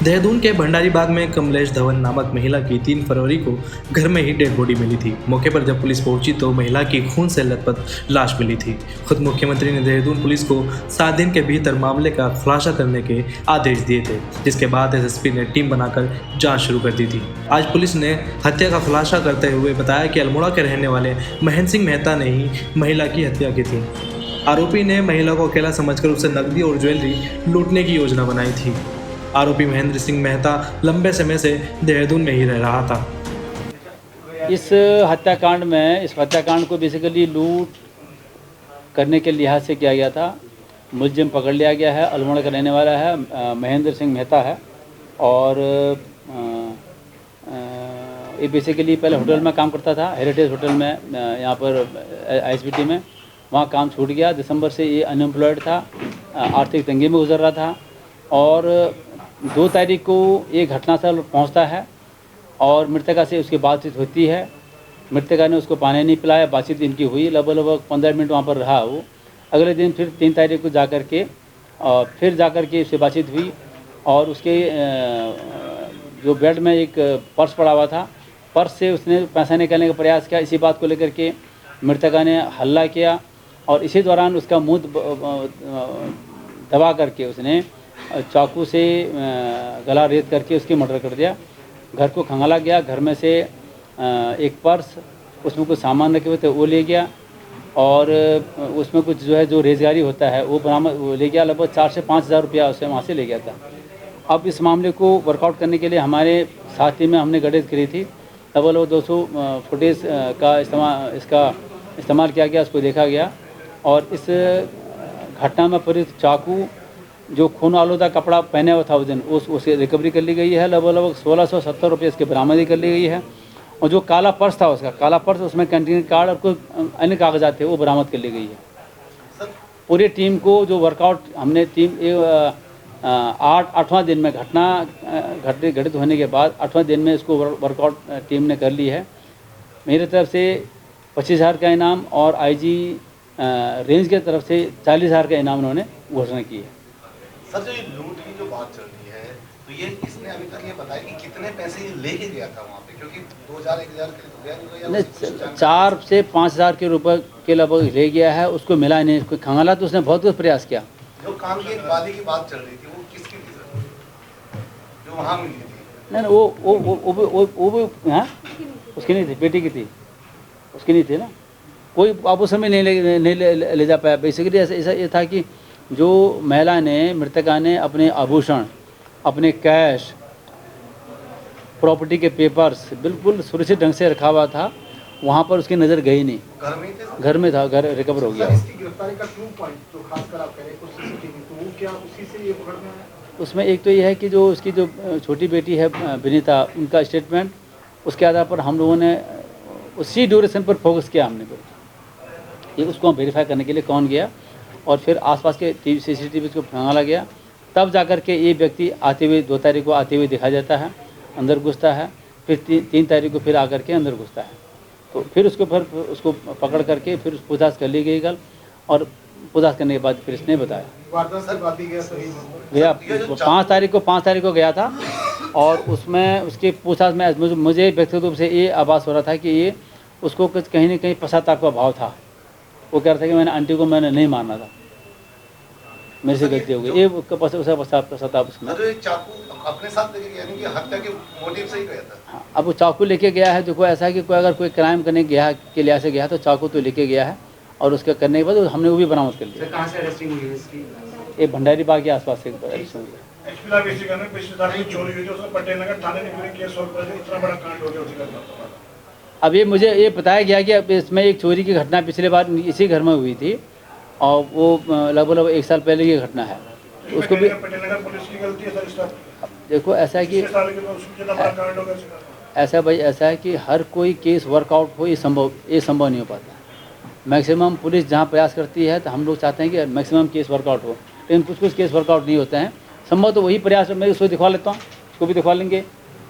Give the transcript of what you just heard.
देहरादून के भंडारी बाग में कमलेश धवन नामक महिला की 3 फरवरी को घर में ही डेड बॉडी मिली थी। मौके पर जब पुलिस पहुंची तो महिला की खून से लथपथ लाश मिली थी। खुद मुख्यमंत्री ने देहरादून पुलिस को 7 दिन के भीतर मामले का खुलासा करने के आदेश दिए थे, जिसके बाद एसएसपी ने टीम बनाकर जांच शुरू कर दी थी। आज पुलिस ने हत्या का खुलासा करते हुए बताया कि अल्मोड़ा के रहने वाले महेंद्र सिंह मेहता ने ही महिला की हत्या की थी। आरोपी ने महिला को अकेला समझकर उससे नकदी और ज्वेलरी लूटने की योजना बनाई थी। आरोपी महेंद्र सिंह मेहता लंबे समय से देहरादून में ही रह रहा था। इस हत्याकांड को बेसिकली लूट करने के लिहाज से किया गया था। मुलजिम पकड़ लिया गया है, अल्मोड़ा का रहने वाला है, महेंद्र सिंह मेहता है। और ये बेसिकली पहले होटल में काम करता था, हेरिटेज होटल में, यहाँ पर आईएसबीटी में। वहाँ काम छूट गया, दिसंबर से ये अनएम्प्लॉयड था, आर्थिक तंगी में गुजर रहा था। और 2 तारीख को ये घटनास्थल पहुंचता है और मृतका से उसकी बातचीत होती है। मृतका ने उसको पानी नहीं पिलाया, बातचीत इनकी हुई, लगभग 15 मिनट वहाँ पर रहा वो। अगले दिन फिर 3 तारीख को जाकर के उससे बातचीत हुई और उसके जो बेड में एक पर्स पड़ा हुआ था, पर्स से उसने पैसा निकालने का प्रयास किया। इसी बात को लेकर के मृतका ने हल्ला किया और इसी दौरान उसका मुंह दबा करके उसने चाकू से गला रेत करके उसकी मर्डर कर दिया। घर को खंगाला गया, घर में से एक पर्स, उसमें कुछ सामान रखे हुए थे वो ले गया और उसमें कुछ जो रेजगारी होता है वो ले गया। लगभग 4 से 5 हज़ार रुपया उससे वहाँ से ले गया था। अब इस मामले को वर्कआउट करने के लिए हमारे साथ टीम में हमने गठित करी थी। लगभग 200 फुटेज का इस्तेमाल किया गया, उसको देखा गया और इस घटना में प्रयुक्त चाकू, जो खून आलूदा कपड़ा पहने हुआ था उस दिन, उसकी रिकवरी कर ली गई है। लगभग 1670 रुपये इसकी बरामदी कर ली गई है। और जो काला पर्स था, उसमें कैंटीन कार्ड और कुछ अन्य कागजात थे, वो बरामद कर ली गई है। पूरी टीम को जो वर्कआउट हमने टीम 8वां दिन में घटित होने के बाद 8वां दिन में इसको वर्कआउट टीम ने कर ली है। मेरी तरफ से 25,000 का इनाम और आईजी रेंज की तरफ से 40,000 का इनाम उन्होंने घोषणा की है। सर, जो ये लूट की जो बात चल रही है, तो ये इसने अभी तक ये बताया कि कितने पैसे ये लेके गया था वहाँ पे, क्योंकि 2,000-1,000 के गया नहीं, 4 से 5,000 के रुपए के लगभग ले गया है। उसको मिला नहीं, कोई खंगाला तो उसने बहुत कुछ प्रयास किया। जो काम की वादी की बात चल रही थी वो किसकी थी सर, जो वहाँ मिली थी? नहीं, वो भी हाँ, उसकी नहीं थी, बेटी की थी, उसकी नहीं थी ना। कोई आप उस समय नहीं ले जा पाया। बेसिकली ऐसा ये था कि जो महिला ने, मृतका ने अपने आभूषण, अपने कैश, प्रॉपर्टी के पेपर्स बिल्कुल सुरक्षित ढंग से रखा हुआ था। वहाँ पर उसकी नज़र गई नहीं। घर में था, घर रिकवर हो गया। इसकी गिरफ्तारी का क्लू पॉइंट जो खासकर आप कह रहे हैं कुछ सीसीटीवी, तो वो क्या उसी से ये पकड़ में आया? उसमें एक तो ये है कि जो उसकी जो छोटी बेटी है विनीता, उनका स्टेटमेंट, उसके आधार पर हम लोगों ने उसी ड्यूरेशन पर फोकस किया। हमने ये उसको हम वेरीफाई करने के लिए कौन गया और फिर आसपास के सीसीटीवी को खंगाला गया। तब जाकर के ये व्यक्ति आते हुए 2 तारीख को आते हुए दिखाई देता है, अंदर घुसता है। फिर 3 तारीख को फिर आकर के अंदर घुसता है। तो फिर उसको पकड़ करके फिर पूछताछ कर ली गई कल, और पूछताछ करने के बाद फिर इसने बताया गया 5 तारीख को गया था। और उसमें उसकी पूछताछ में मुझे व्यक्तिगत रूप से ये आभास हो रहा था कि ये उसको कुछ कहीं ना कहीं पश्चाताप का भाव था। वो कह रहा था कि मैंने आंटी को नहीं मारना था, मेरे से गलती हो गई। ये पश्चाताप उसमें। अपने साथ लेके गया, यानी कि हत्या के मोटिव से ही गया था। हाँ, अब वो चाकू लेके गया है। देखो ऐसा है कि अगर कोई क्राइम करने गया के लिहाज से गया तो चाकू तो लेके गया है, और उसका करने के बाद हमने वो भी बरामद कर लिया। कहाँ से अरेस्टिंग हुई इसकी? ये भंडारी बाग के आसपास से अरेस्टिंग हुई। अब ये मुझे ये बताया गया कि अब इसमें एक चोरी की घटना पिछले बार इसी घर में हुई थी, और वो लगभग 1 साल पहले की घटना है। उसको भी देखो ऐसा है कि ऐसा है कि हर कोई केस वर्कआउट हो, ये संभव नहीं हो पाता। मैक्सिमम पुलिस जहाँ प्रयास करती है तो हम लोग चाहते हैं कि मैक्सिमम केस वर्कआउट हो, लेकिन कुछ केस वर्कआउट नहीं होते हैं। संभव तो वही प्रयास, मैं उसको दिखवा लेता हूँ, उसको भी दिखवा लेंगे।